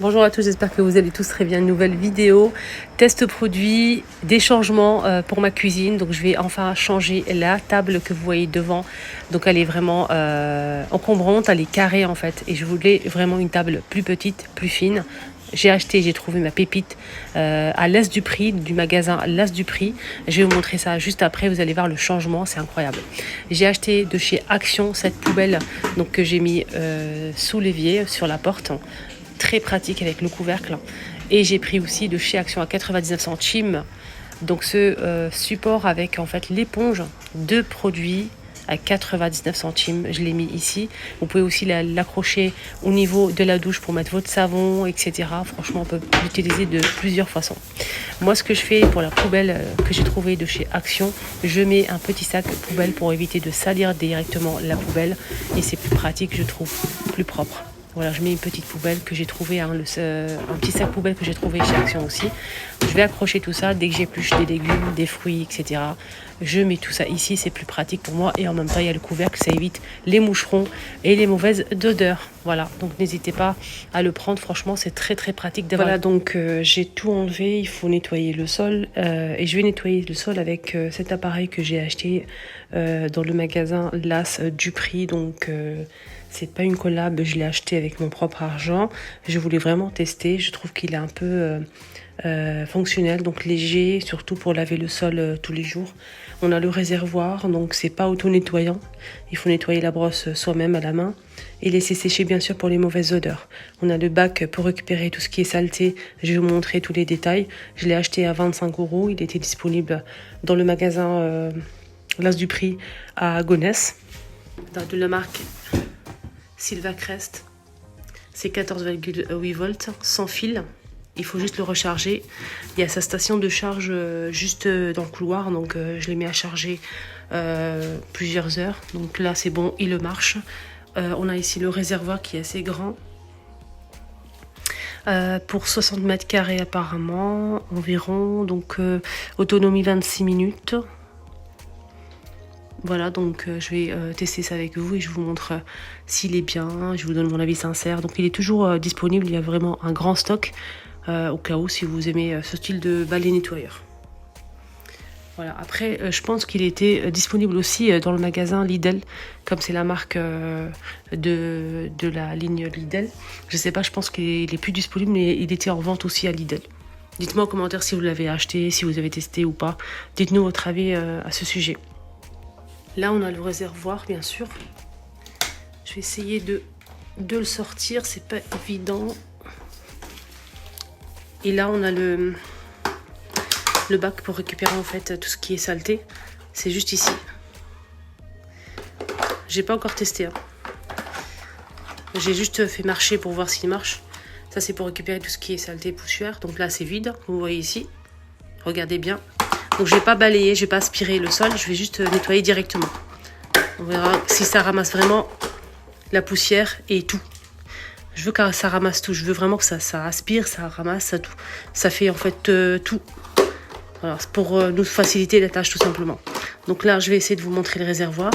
Bonjour à tous, j'espère que vous allez tous très bien. Une nouvelle vidéo, test produit, des changements pour ma cuisine. Donc je vais enfin changer la table que vous voyez devant. Donc elle est vraiment encombrante, elle est carrée en fait. Et je voulais vraiment une table plus petite, plus fine. J'ai trouvé ma pépite à l'As du Prix, du magasin l'As du Prix. Je vais vous montrer ça juste après, vous allez voir le changement, c'est incroyable. J'ai acheté de chez Action cette poubelle donc, que j'ai mis sous l'évier, sur la porte. Très pratique avec le couvercle. Et j'ai pris aussi de chez Action à 99 centimes. Donc ce support avec en fait l'éponge, deux produits à 99 centimes. Je l'ai mis ici. Vous pouvez aussi l'accrocher au niveau de la douche pour mettre votre savon, etc. Franchement, on peut l'utiliser de plusieurs façons. Moi, ce que je fais pour la poubelle que j'ai trouvée de chez Action, je mets un petit sac poubelle pour éviter de salir directement la poubelle. Et c'est plus pratique, je trouve, plus propre. Voilà, je mets une petite poubelle que j'ai trouvé, un petit sac poubelle que j'ai trouvé chez Action aussi. Je vais accrocher tout ça dès que j'épluche des légumes, des fruits, etc. Je mets tout ça ici, c'est plus pratique pour moi. Et en même temps, il y a le couvercle, ça évite les moucherons et les mauvaises odeurs. Voilà, donc n'hésitez pas à le prendre. Franchement, c'est très très pratique d'avoir. Voilà, donc j'ai tout enlevé. Il faut nettoyer le sol. Et je vais nettoyer le sol avec cet appareil que j'ai acheté dans le magasin l'As du Prix. Donc c'est pas une collab, je l'ai acheté avec mon propre argent. Je voulais vraiment tester. Je trouve qu'il est un peu fonctionnel, donc léger, surtout pour laver le sol tous les jours. On a le réservoir, donc c'est pas auto-nettoyant. Il faut nettoyer la brosse soi-même à la main et laisser sécher bien sûr pour les mauvaises odeurs. On a le bac pour récupérer tout ce qui est saleté. Je vais vous montrer tous les détails. Je l'ai acheté à 25 €. Il était disponible dans le magasin l'As du Prix à Gonesse, de la marque Silva Crest. C'est 14,8 volts sans fil. Il faut juste le recharger. Il y a sa station de charge juste dans le couloir, donc je l'ai mis à charger plusieurs heures. Donc là c'est bon, il marche. On a ici le réservoir qui est assez grand. Pour 60 mètres carrés apparemment, environ. Donc autonomie 26 minutes. Voilà, donc je vais tester ça avec vous et je vous montre s'il est bien. Je vous donne mon avis sincère. Donc il est toujours disponible, il y a vraiment un grand stock au cas où si vous aimez ce style de balai nettoyeur. Voilà, après je pense qu'il était disponible aussi dans le magasin Lidl, comme c'est la marque de la ligne Lidl. Je sais pas, je pense qu'il est plus disponible, mais il était en vente aussi à Lidl. Dites-moi en commentaire si vous l'avez acheté, si vous avez testé ou pas. Dites-nous votre avis à ce sujet. Là, on a le réservoir, bien sûr. Je vais essayer de le sortir, c'est pas évident. Et là, on a le bac pour récupérer en fait tout ce qui est saleté. C'est juste ici. J'ai pas encore testé. Hein. J'ai juste fait marcher pour voir s'il marche. Ça, c'est pour récupérer tout ce qui est saleté et poussière. Donc là, c'est vide, vous voyez ici. Regardez bien. Donc je vais pas balayer, je vais pas aspirer le sol, je vais juste nettoyer directement. On verra si ça ramasse vraiment la poussière et tout. Je veux que ça ramasse tout, je veux vraiment que ça aspire, ça ramasse, ça tout. Ça fait en fait tout. Voilà, c'est pour nous faciliter la tâche tout simplement. Donc là, je vais essayer de vous montrer le réservoir.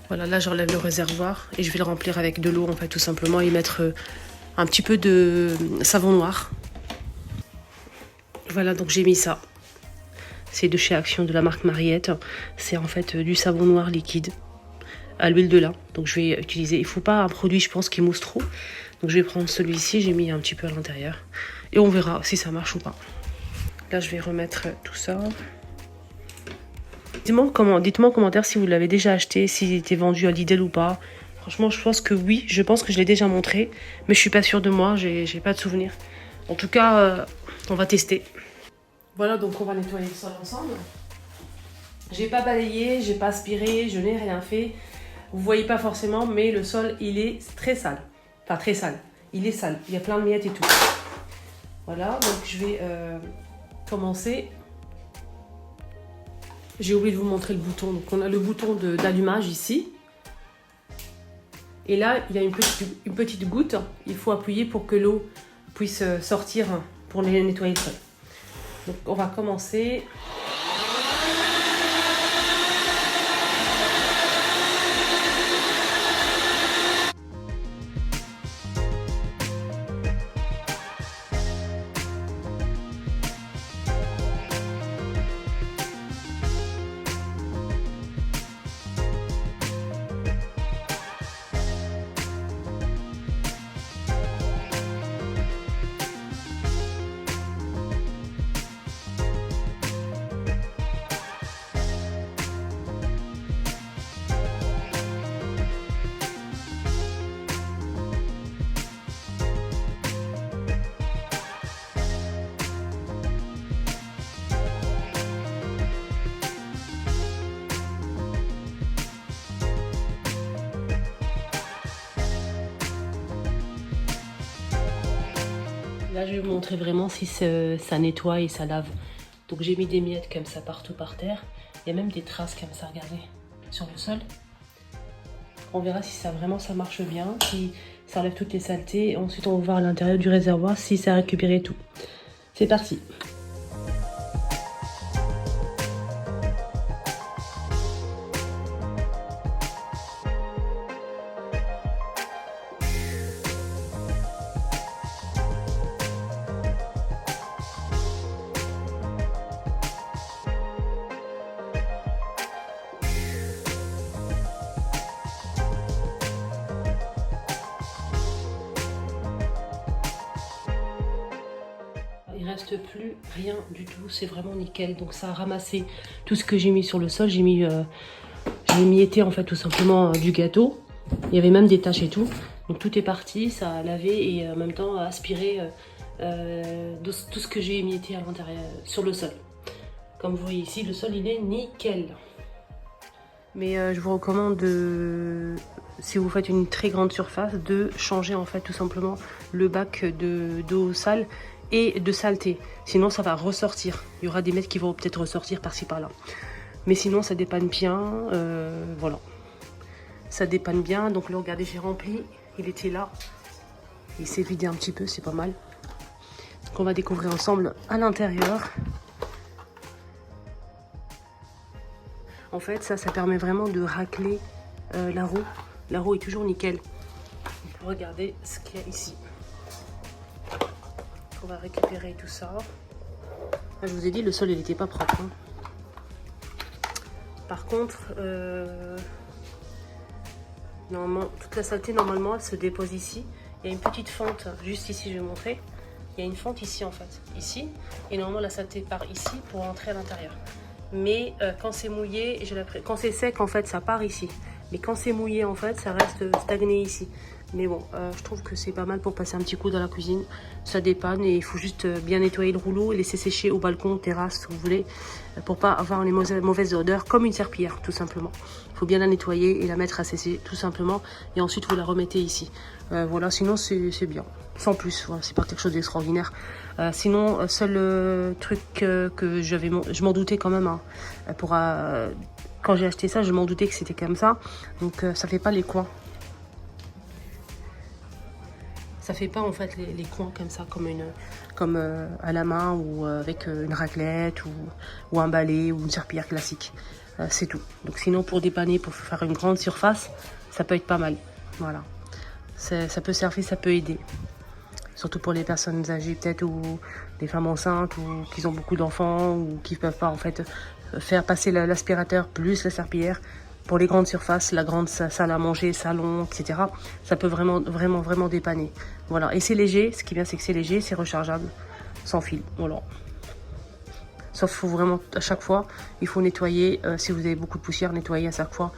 Voilà, là j'enlève le réservoir et je vais le remplir avec de l'eau en fait tout simplement et mettre un petit peu de savon noir. Voilà, donc j'ai mis ça. C'est de chez Action de la marque Mariette. C'est en fait du savon noir liquide à l'huile de lin. Donc je vais utiliser. Il ne faut pas un produit, je pense, qui mousse trop. Donc je vais prendre celui-ci. J'ai mis un petit peu à l'intérieur. Et on verra si ça marche ou pas. Là, je vais remettre tout ça. Dites-moi en commentaire si vous l'avez déjà acheté, s'il était vendu à Lidl ou pas. Franchement, je pense que oui. Je pense que je l'ai déjà montré. Mais je suis pas sûre de moi. J'ai pas de souvenir. En tout cas, on va tester. Voilà, donc on va nettoyer le sol ensemble. J'ai pas balayé, j'ai pas aspiré, je n'ai rien fait. Vous voyez pas forcément, mais le sol, il est très sale. Enfin, très sale. Il est sale. Il y a plein de miettes et tout. Voilà, donc je vais commencer. J'ai oublié de vous montrer le bouton. Donc on a le bouton d'allumage ici. Et là, il y a une petite goutte. Il faut appuyer pour que l'eau puisse sortir pour nettoyer le sol. Donc on va commencer. Là, je vais vous montrer vraiment si ça nettoie et ça lave. Donc j'ai mis des miettes comme ça partout par terre. Il y a même des traces comme ça, regardez, sur le sol. On verra si ça vraiment ça marche bien, si ça enlève toutes les saletés. Ensuite, on va voir à l'intérieur du réservoir si ça a récupéré tout. C'est parti. Il reste plus rien du tout, c'est vraiment nickel. Donc ça a ramassé tout ce que j'ai mis sur le sol. J'ai mietté en fait tout simplement du gâteau. Il y avait même des taches et tout. Donc tout est parti, ça a lavé et en même temps aspiré tout ce que j'ai émietté à l'intérieur sur le sol. Comme vous voyez ici, le sol il est nickel. Mais je vous recommande si vous faites une très grande surface, de changer en fait tout simplement le bac d'eau sale et de saleté. Sinon ça va ressortir. Il y aura des mètres qui vont peut-être ressortir par-ci par-là. Mais sinon ça dépanne bien. Voilà. Ça dépanne bien. Donc là regardez, j'ai rempli. Il était là. Il s'est vidé un petit peu, c'est pas mal. Donc on va découvrir ensemble à l'intérieur. En fait ça permet vraiment de racler la roue. La roue est toujours nickel. Regardez ce qu'il y a ici. On va récupérer tout ça. Je vous ai dit, le sol il n'était pas propre. Hein. Par contre, normalement, toute la saleté normalement elle se dépose ici. Il y a une petite fente juste ici, je vais vous montrer. Il y a une fente ici en fait, ici. Et normalement la saleté part ici pour entrer à l'intérieur. Mais quand c'est mouillé, quand c'est sec en fait ça part ici. Mais quand c'est mouillé en fait ça reste stagné ici. Mais bon, je trouve que c'est pas mal pour passer un petit coup dans la cuisine. Ça dépanne et il faut juste bien nettoyer le rouleau et laisser sécher au balcon, terrasse, où vous voulez, pour pas avoir les mauvaises odeurs, comme une serpillière tout simplement. Il faut bien la nettoyer et la mettre à sécher tout simplement. Et ensuite vous la remettez ici. Voilà, sinon c'est bien. Sans plus, voilà, c'est pas quelque chose d'extraordinaire. Sinon, seul truc que je m'en doutais quand même. Hein, quand j'ai acheté ça, je m'en doutais que c'était comme ça. Donc ça fait pas les coins. Ça fait pas en fait les coins comme ça, comme à la main ou avec une raclette ou un balai ou une serpillière classique. C'est tout. Donc sinon pour dépanner, pour faire une grande surface, ça peut être pas mal. Voilà. Ça peut servir, ça peut aider. Surtout pour les personnes âgées peut-être ou les femmes enceintes ou qui ont beaucoup d'enfants ou qui ne peuvent pas en fait faire passer l'aspirateur plus la serpillière. Pour les grandes surfaces, la grande salle à manger, salon, etc. Ça peut vraiment dépanner. Voilà. Et c'est léger. Ce qui est bien, c'est que c'est léger, c'est rechargeable, sans fil. Voilà. Sauf qu'il faut vraiment, à chaque fois, il faut nettoyer. Si vous avez beaucoup de poussière, nettoyer à chaque fois.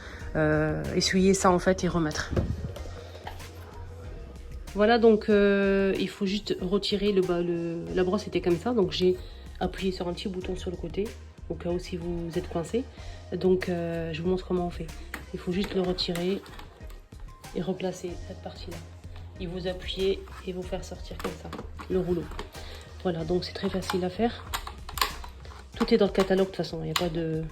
Essuyer ça, en fait, et remettre. Voilà, donc il faut juste retirer la brosse était comme ça. Donc j'ai appuyé sur un petit bouton sur le côté. Au cas où si vous êtes coincé. Donc je vous montre comment on fait. Il faut juste le retirer et replacer cette partie-là. Et vous appuyez et vous faire sortir comme ça, le rouleau. Voilà, donc c'est très facile à faire. Tout est dans le catalogue de toute façon, il n'y a pas de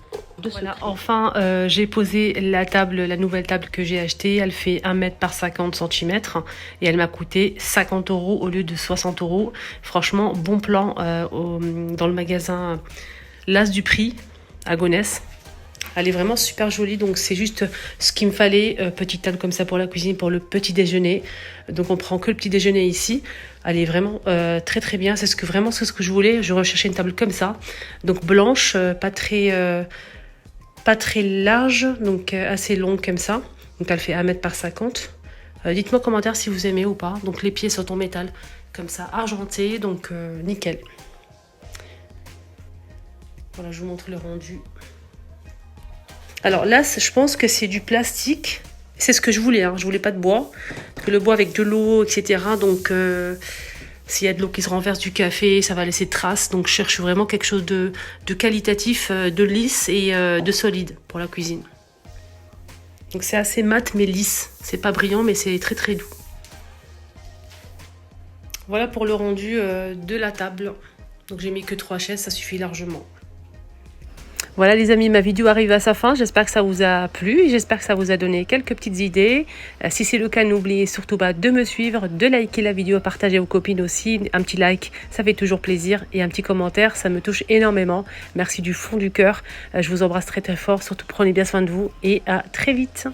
voilà, enfin j'ai posé la table, la nouvelle table que j'ai achetée. Elle fait 1 mètre par 50 cm et elle m'a coûté 50 € au lieu de 60 €. Franchement, bon plan dans le magasin L'As du Prix à Gonesse. Elle est vraiment super jolie, donc c'est juste ce qu'il me fallait. Petite table comme ça pour la cuisine, pour le petit déjeuner. Donc on prend que le petit déjeuner ici. Elle est vraiment très bien. C'est ce que je voulais. Je recherchais une table comme ça, donc blanche, pas très large, donc assez longue comme ça. Donc elle fait 1 mètre par 50. Dites-moi en commentaire si vous aimez ou pas. Donc les pieds sont en métal comme ça, argenté, donc nickel. Voilà, je vous montre le rendu. Alors là, je pense que c'est du plastique. C'est ce que je voulais, hein. Je voulais pas de bois. Parce que le bois avec de l'eau, etc. Donc, s'il y a de l'eau qui se renverse du café, ça va laisser de traces. Donc, je cherche vraiment quelque chose de qualitatif, de lisse et de solide pour la cuisine. Donc, c'est assez mat mais lisse. C'est pas brillant, mais c'est très doux. Voilà pour le rendu de la table. Donc j'ai mis que 3 chaises, ça suffit largement. Voilà les amis, ma vidéo arrive à sa fin. J'espère que ça vous a plu. J'espère que ça vous a donné quelques petites idées. Si c'est le cas, n'oubliez surtout pas de me suivre, de liker la vidéo, partager aux copines aussi. Un petit like, ça fait toujours plaisir. Et un petit commentaire, ça me touche énormément. Merci du fond du cœur. Je vous embrasse très très fort. Surtout prenez bien soin de vous et à très vite.